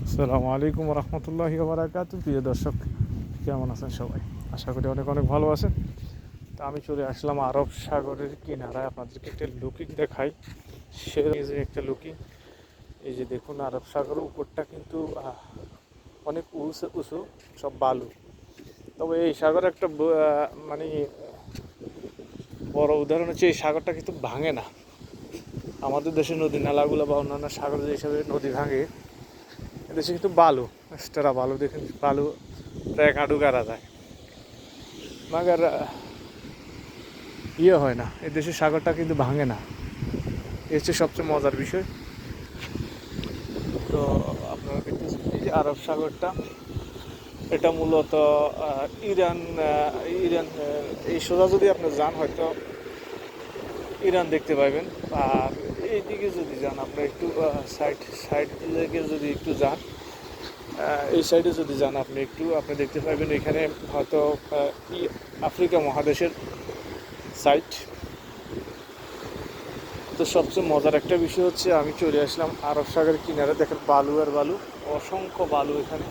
আসসালামু আলাইকুম রহমতুল্লাহি বারাকাতু। প্রিয় দর্শক, কেমন আছেন সবাই? আশা করি অনেক অনেক ভালো আছেন। তা আমি চলে আসলাম আরব সাগরের কিনারায়, আপনাদেরকে একটা লুকিং দেখাই। সে যে একটা লুকিং, এই যে দেখুন, আরব সাগরের উপরটা কিন্তু অনেক উঁচু উঁচু, সব বালু। তবে এই সাগর একটা মানে বড় উদাহরণ হচ্ছে, এই সাগরটা কিন্তু ভাঙে না। আমাদের দেশে নদী নালাগুলো বা অন্যান্য সাগর যে হিসাবে নদী ভাঙে, এদেশে কিন্তু বালু, এক্সট্রা বালু। দেখেন, বালু প্রায় কাঁডু গাড়া যায়, মাগার হয় না। এদেশের সাগরটা কিন্তু ভাঙে না, এ হচ্ছে সবচেয়ে মজার বিষয়। তো আপনারা দেখতেছেন এই যে আরব সাগরটা, এটা মূলত ইরান, ইরান এই সোজা যদি আপনি যান, হয়তো ইরান দেখতে পাবেন। আর এইদিকে যদি যান, আপনি একটু সাইড সাইড দিকে যদি একটু যান, এই সাইডে যদি যান, আপনি দেখতে পাবেন এখানে হয়তো আফ্রিকা মহাদেশের সাইট। তো সবচেয়ে মজার একটা বিষয় হচ্ছে, আমি চলে আসলাম আরব সাগরের কিনারে। দেখেন, বালু আর বালু, অসংখ্য বালু এখানে।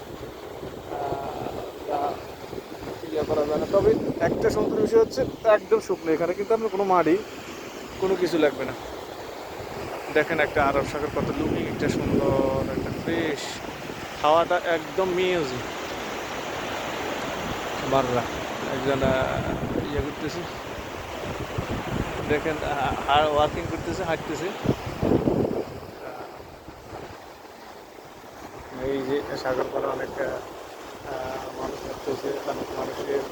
ইয়ে করা যায় না। তবে একটা সুন্দর বিষয় হচ্ছে, একদম শুকনো এখানে, কিন্তু আপনার কোনো মাটি, কোনো কিছু লাগবে না। দেখেন একটা আরব সাগর কত লুকিং, একটা সুন্দর, একটা ফ্রেশ হাওয়াটা একদম মিউজিক। বাররা একজন ইয়ে করতেছে, দেখেন, ওয়ার্কিং করতেছে, হাঁটতেছে। এই যে সাগর পাড়ে অনেক মানুষ হাঁটতেছে, অনেক মানুষের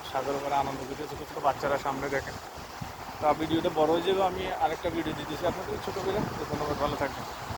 সাগর পাড়ে আনন্দ করতেছে। ছোটো ছোটো বাচ্চারা সামনে, দেখেন। তা ভিডিওটা বড় হয়ে যাবে, আমি আরেকটা ভিডিও দিতেছি আপনাদের ছোটো করে। ধন্যবাদ, ভালো থাকবেন।